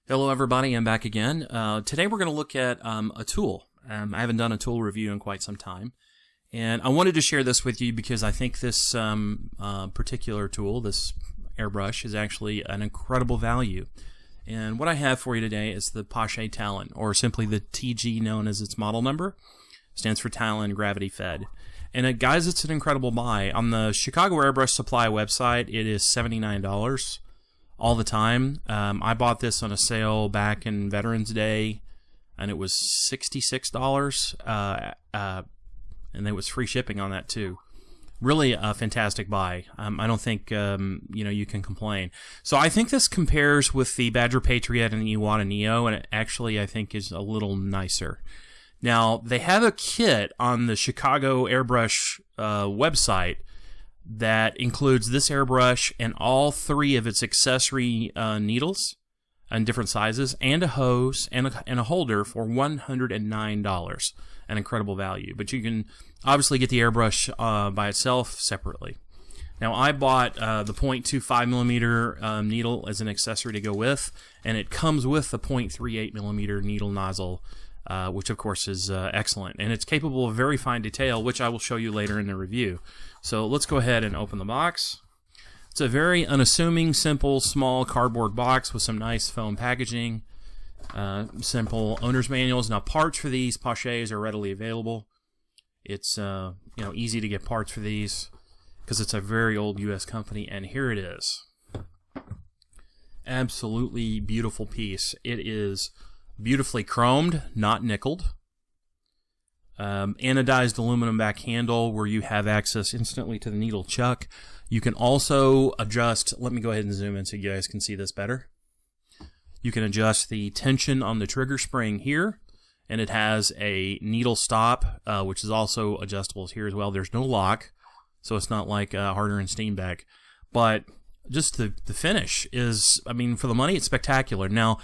Hello everybody, I'm back again. Today we're going to look at a tool. I haven't done a tool review in quite some time. And I wanted to share this with you because I think this particular tool, this airbrush, is actually an incredible value. And what I have for you today is the Paasche Talon, or simply the TG known as its model number. Stands for Talon Gravity Fed. And guys, it's an incredible buy. On the Chicago Airbrush Supply website, it is $79. All the time. I bought this on a sale back in Veterans Day, and it was $66, and there was free shipping on that too. Really a fantastic buy. I don't think you can complain. So I think this compares with the Badger Patriot and the Iwata Neo, and it actually I think is a little nicer. Now they have a kit on the Chicago Airbrush website that includes this airbrush and all three of its accessory needles in different sizes, and a hose and a holder for $109. An incredible value. But you can obviously get the airbrush by itself separately. Now I bought the 0.25mm needle as an accessory to go with, and it comes with the 0.38mm needle nozzle, which of course is excellent, and it's capable of very fine detail, which I will show you later in the review. So let's go ahead and open the box. It's a very unassuming, simple, small cardboard box with some nice foam packaging, simple owner's manuals. Now parts for these Paasches are readily available. It's easy to get parts for these because it's a very old US company, and here it is. Absolutely beautiful piece. It is beautifully chromed, not nickeled. Anodized aluminum back handle where you have access instantly to the needle chuck. You can also adjust, let me go ahead and zoom in so you guys can see this better. You can adjust the tension on the trigger spring here, and it has a needle stop, which is also adjustable here as well. There's no lock, so it's not like Harder and Steenbeck. But just the finish is, I mean, for the money, it's spectacular. Now,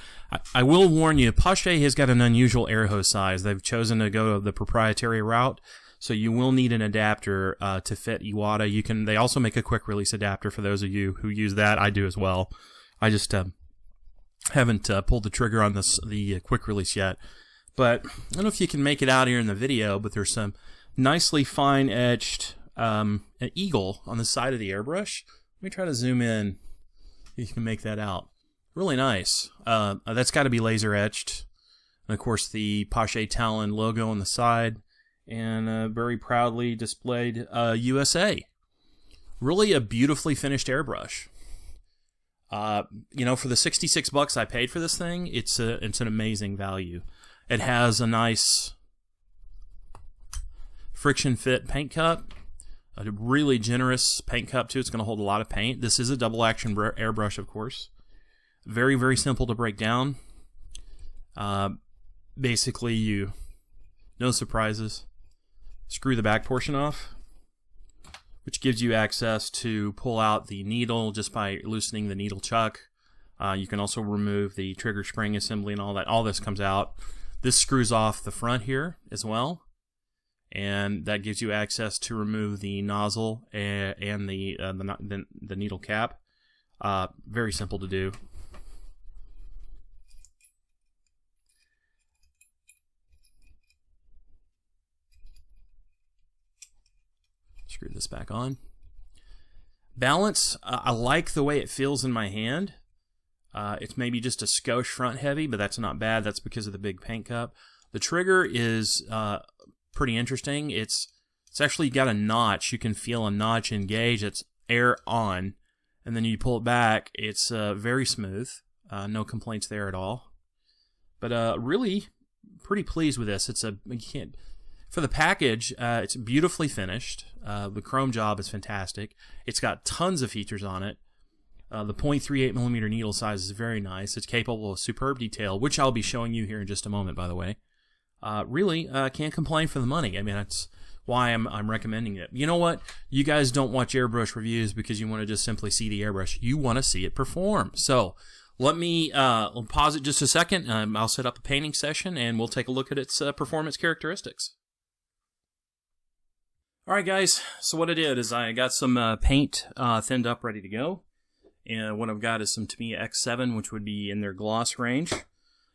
I will warn you, Paasche has got an unusual air hose size. They've chosen to go the proprietary route, so you will need an adapter to fit Iwata. They also make a quick release adapter for those of you who use that. I do as well. I just haven't pulled the trigger on the quick release yet. But I don't know if you can make it out here in the video, but there's some nicely fine etched an eagle on the side of the airbrush. Let me try to zoom in. You can make that out. Really nice. That's got to be laser etched. And of course the Paasche Talon logo on the side, and very proudly displayed USA. Really a beautifully finished airbrush. For the $66 I paid for this thing, it's an amazing value. It has a nice friction fit paint cup. A really generous paint cup too. It's going to hold a lot of paint. This is a double action airbrush, of course. Very, very simple to break down. Basically, no surprises. Screw the back portion off, which gives you access to pull out the needle just by loosening the needle chuck. You can also remove the trigger spring assembly and all that. All this comes out. This screws off the front here as well, and that gives you access to remove the nozzle and the needle cap. Very simple to do. Screw this back on. Balance, I like the way it feels in my hand. It's maybe just a skosh front heavy, but that's not bad. That's because of the big paint cup. The trigger is pretty interesting. It's actually got a notch. You can feel a notch engage. It's air on, and then you pull it back. It's very smooth. No complaints there at all. But really pretty pleased with this. For the package, it's beautifully finished. The chrome job is fantastic. It's got tons of features on it. The 0.38mm needle size is very nice. It's capable of superb detail, which I'll be showing you here in just a moment, by the way. Really, can't complain for the money. I mean, that's why I'm recommending it. You know what? You guys don't watch airbrush reviews because you want to just simply see the airbrush. You want to see it perform. So let me pause it just a second. I'll set up a painting session, and we'll take a look at its performance characteristics. Alright guys, so what I did is I got some paint thinned up ready to go. And what I've got is some Tamiya X7, which would be in their gloss range.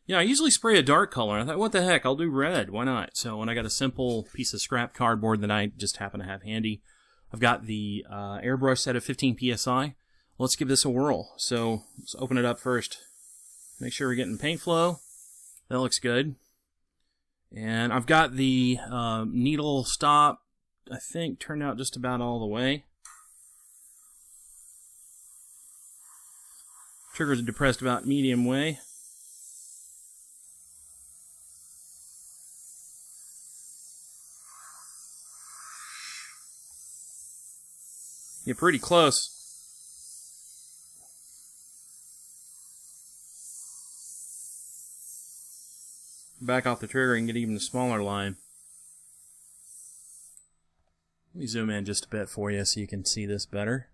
Yeah, I usually spray a dark color. I thought, what the heck, I'll do red. Why not? So when I got a simple piece of scrap cardboard that I just happen to have handy, I've got the airbrush set at 15 psi. Let's give this a whirl. So let's open it up first. Make sure we're getting paint flow. That looks good. And I've got the needle stop, I think, turned out just about all the way. Triggers are depressed about medium way. You're pretty close. Back off the trigger and get even a smaller line. Let me zoom in just a bit for you so you can see this better.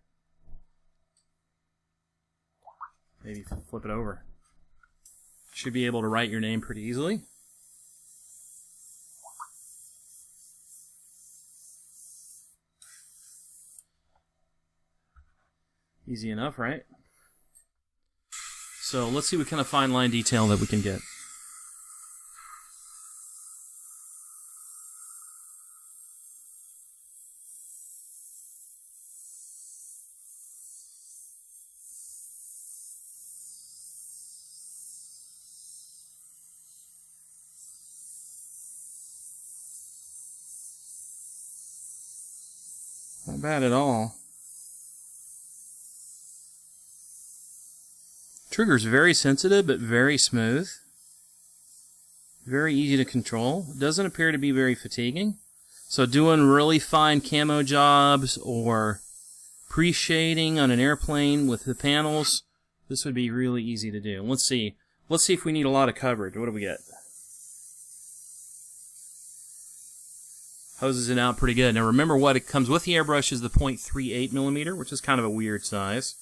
Maybe flip it over. Should be able to write your name pretty easily. Easy enough, right? So let's see what kind of fine line detail that we can get. Not bad at all. Trigger's very sensitive, but very smooth. Very easy to control. Doesn't appear to be very fatiguing. So doing really fine camo jobs or pre-shading on an airplane with the panels, this would be really easy to do. Let's see. Let's see if we need a lot of coverage. What do we get? Hoses it out pretty good. Now remember what it comes with the airbrush is the 0.38 millimeter, which is kind of a weird size.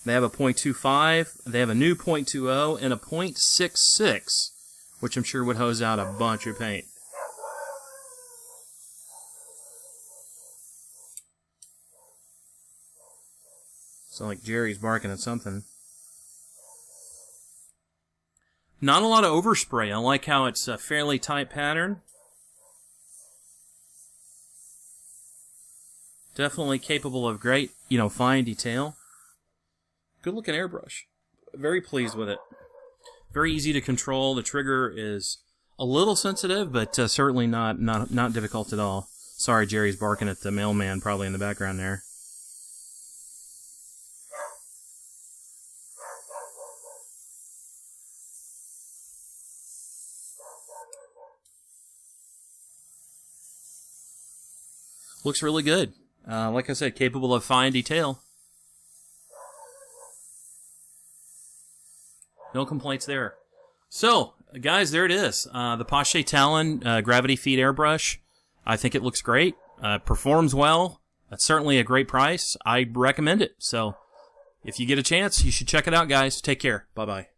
They have a 0.25, they have a new 0.20, and a 0.66, which I'm sure would hose out a bunch of paint. Sounds like Jerry's barking at something. Not a lot of overspray. I like how it's a fairly tight pattern. Definitely capable of great, fine detail. Good looking airbrush. Very pleased with it. Very easy to control. The trigger is a little sensitive, but certainly not difficult at all. Sorry, Jerry's barking at the mailman probably in the background there. Looks really good. Like I said, capable of fine detail. No complaints there. So, guys, there it is. The Paasche Talon gravity feed airbrush. I think it looks great. Performs well. That's certainly a great price. I recommend it. So, if you get a chance, you should check it out, guys. Take care. Bye-bye.